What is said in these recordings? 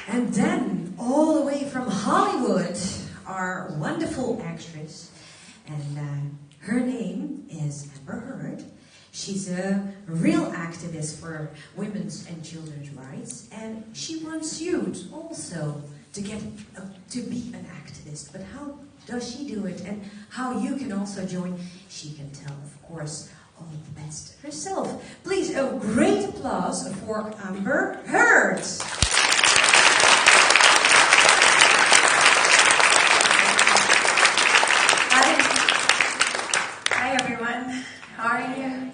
And then, all the way from Hollywood, our wonderful actress, and her name is Amber Heard. She's a real activist for women's and children's rights, and she wants you also to get to be an activist. But how does she do it, and how you can also join? She can tell, of course, all the best herself. Please, a great applause for Amber Heard. Hi everyone, how are you?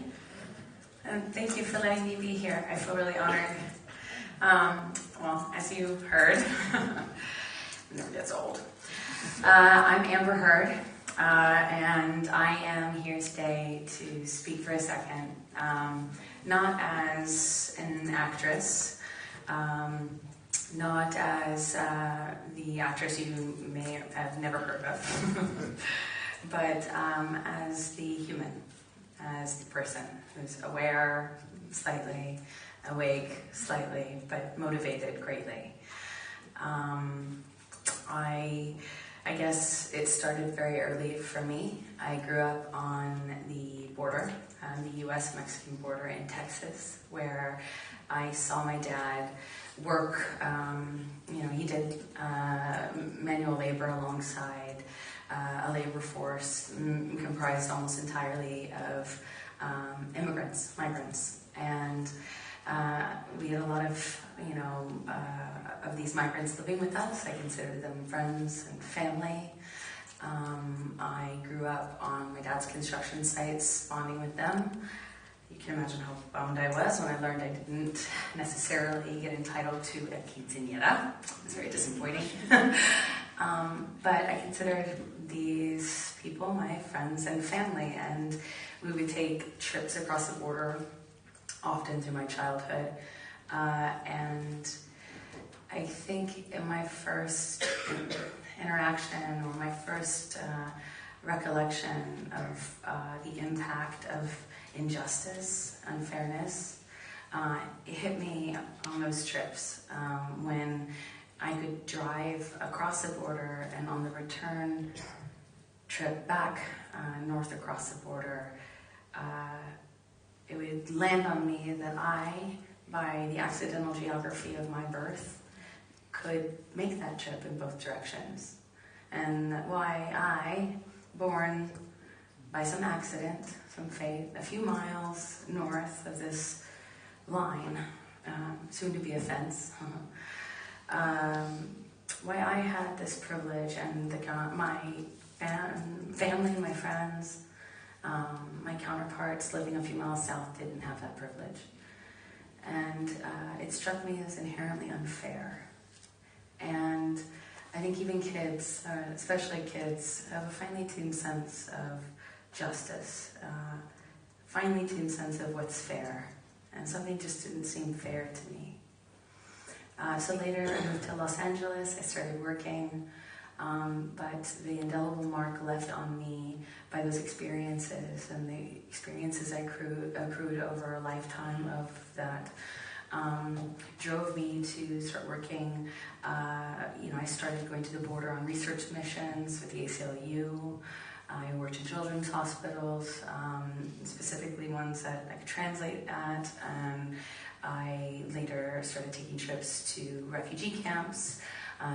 And thank you for letting me be here. I feel really honored. Well, as you heard, it never gets old. I'm Amber Heard, and I am here today to speak for a second, not as an actress, not as the actress you may have never heard of, but as the human, as the person who's aware, slightly, awake, slightly, but motivated greatly. I guess it started very early for me. I grew up on the border, the US-Mexican border in Texas, where I saw my dad work. He did manual labor alongside a labor force comprised almost entirely of immigrants, migrants, and we had a lot of these migrants living with us. I considered them friends and family. I grew up on my dad's construction sites, bonding with them. You can imagine how bummed I was when I learned I didn't necessarily get entitled to a quinceañera. It was very disappointing. But I considered these people my friends and family, and we would take trips across the border often through my childhood. And I think in my first interaction, or my first recollection of the impact of injustice, unfairness, it hit me on those trips when I could drive across the border, and on the return trip back north across the border, it would land on me that I, by the accidental geography of my birth, could make that trip in both directions. And why I, born by some accident, some fate, a few miles north of this line, soon to be a fence, why I had this privilege, and my family, my friends, my counterparts living a few miles south didn't have that privilege. And it struck me as inherently unfair. And I think even kids, especially kids, have a finely tuned sense of justice, finely tuned sense of what's fair. And something just didn't seem fair to me. So later I moved to Los Angeles, I started working, but the indelible mark left on me by those experiences, and the experiences I accrued over a lifetime of that, drove me to start working. I started going to the border on research missions with the ACLU. I worked in children's hospitals, specifically ones that I could translate at, and I later started taking trips to refugee camps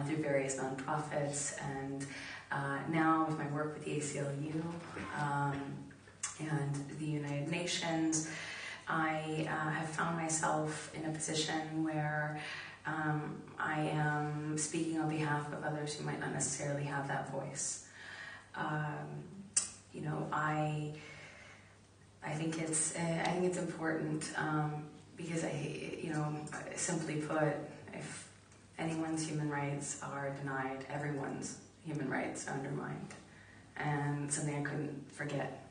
through various nonprofits, and now with my work with the ACLU and the United Nations, I have found myself in a position where I am speaking on behalf of others who might not necessarily have that voice. I think it's important because simply put, if anyone's human rights are denied, everyone's human rights are undermined, and something I couldn't forget.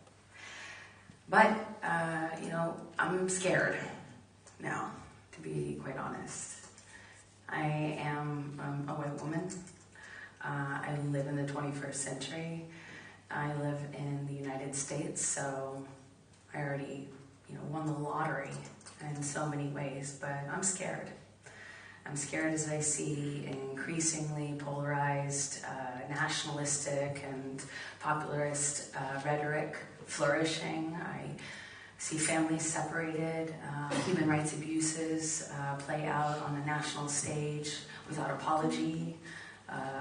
But I'm scared now, to be quite honest. I am a white woman. I live in the 21st century. I live in the United States, so I already, won the lottery in so many ways, but I'm scared. I'm scared as I see an increasingly polarized, nationalistic and popularist rhetoric flourishing. I see families separated, human rights abuses play out on a national stage without apology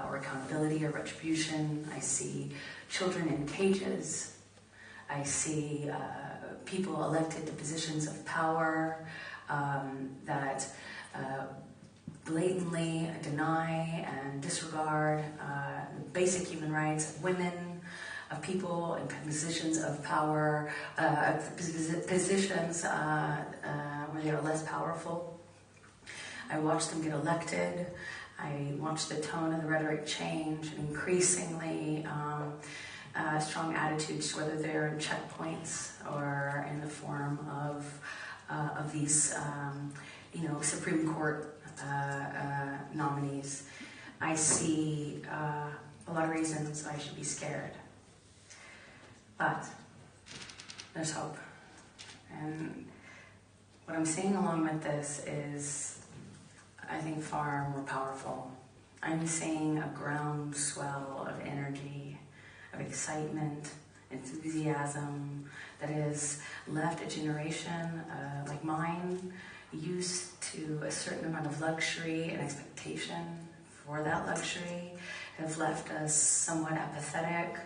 or accountability or retribution. I see children in cages. I see people elected to positions of power that blatantly deny and disregard basic human rights of women, of people in positions of power, positions where they are less powerful. I watch them get elected. I watch the tone of the rhetoric change, and increasingly strong attitudes, whether they're in checkpoints or in the form of these, Supreme Court nominees. I see a lot of reasons I should be scared. But there's hope. And what I'm saying along with this is, I think, far more powerful. I'm seeing a groundswell of energy, of excitement, enthusiasm that has left a generation like mine used to a certain amount of luxury and expectation for that luxury, have left us somewhat apathetic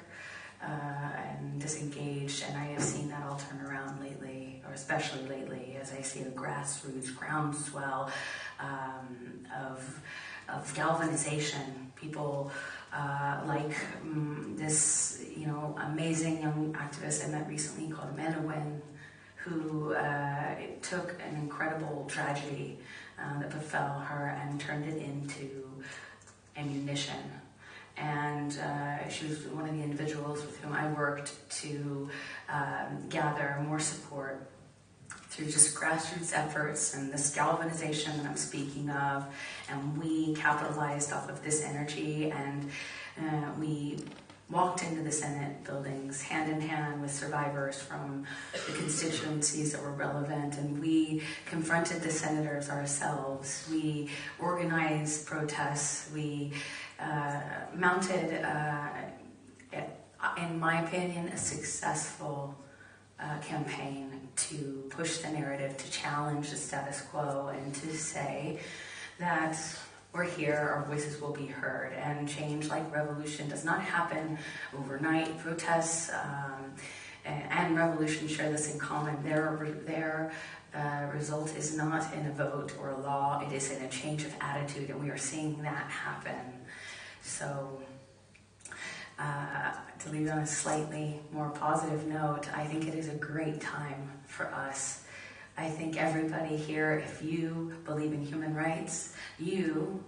and disengaged, and I have seen that all turn around lately, or especially lately, as I see a grassroots groundswell of galvanization. People like this, amazing young activist I met recently called Menowin, who took an incredible tragedy that befell her and turned it into ammunition. And she was one of the individuals with whom I worked to gather more support through just grassroots efforts and this galvanization that I'm speaking of. And we capitalized off of this energy, and we walked into the Senate buildings hand in hand with survivors from the constituencies that were relevant, and we confronted the senators ourselves. We organized protests. We mounted, in my opinion, a successful campaign to push the narrative, to challenge the status quo, and to say that we're here, our voices will be heard, and change, like revolution, does not happen overnight. Protests and revolution share this in common. Their result is not in a vote or a law, it is in a change of attitude, and we are seeing that happen. So, to leave on a slightly more positive note, I think it is a great time for us. I think everybody here, if you believe in human rights, you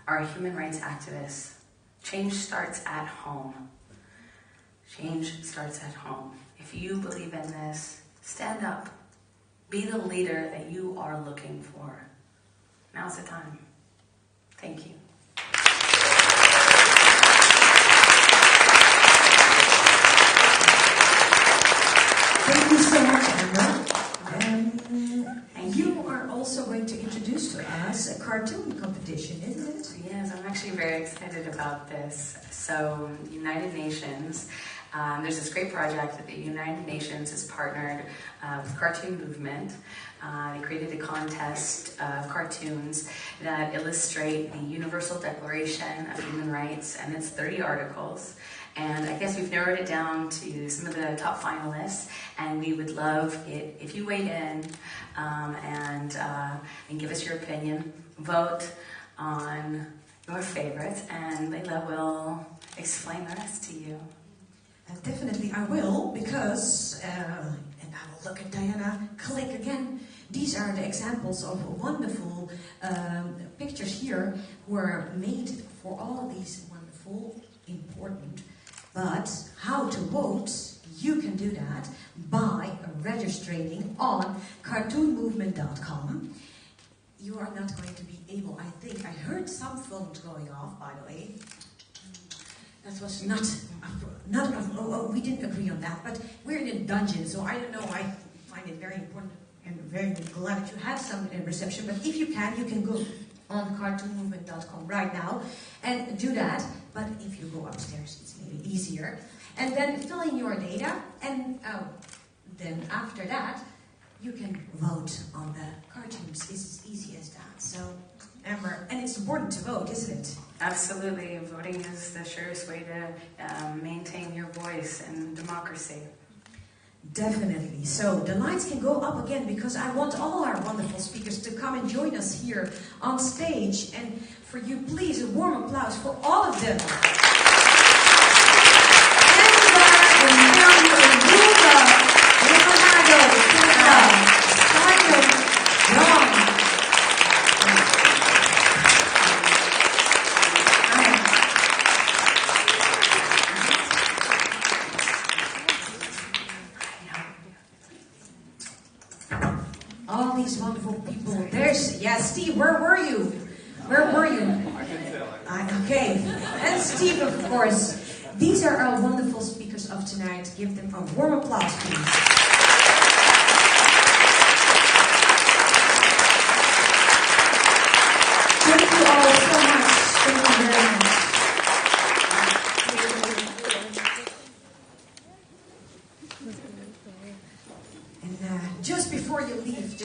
are a human rights activist. Change starts at home. Change starts at home. If you believe in this, stand up. Be the leader that you are looking for. Now's the time. Thank you. Thank you so much, Amber. You are also going to introduce to us a cartoon competition, isn't it? Yes, I'm actually very excited about this. So, United Nations, there's this great project that the United Nations has partnered with Cartoon Movement. They created a contest of cartoons that illustrate the Universal Declaration of Human Rights, and it's 30 articles. And I guess we've narrowed it down to some of the top finalists, and we would love it if you weighed in and give us your opinion. Vote on your favorites, and Leila will explain the rest to you. Definitely I will, because, and I will look at Diana, click again. These are the examples of wonderful pictures here were made for all these wonderful, important. But how to vote, you can do that by registering on cartoonmovement.com. You are not going to be able, I think, I heard some phones going off, by the way. That was we didn't agree on that, but we're in a dungeon, so I don't know, I find it very important and very glad that you have some reception, but if you can go on cartoonmovement.com right now and do that. But if you go upstairs, it's maybe easier. And then fill in your data, and then after that, you can vote on the cartoons. It's as easy as that. So, Amber, and it's important to vote, isn't it? Absolutely. Voting is the surest way to maintain your voice in democracy. Definitely. So the lights can go up again because I want all our wonderful speakers to come and join us here on stage. And for you, please, a warm applause for all of them. All these wonderful people. There's, yeah, Steve, where were you? Where were you? I couldn't tell. Okay. And Steve, of course. These are our wonderful speakers of tonight. Give them a warm applause, please. Thank you all so much. Thank you very much. And just before you leave,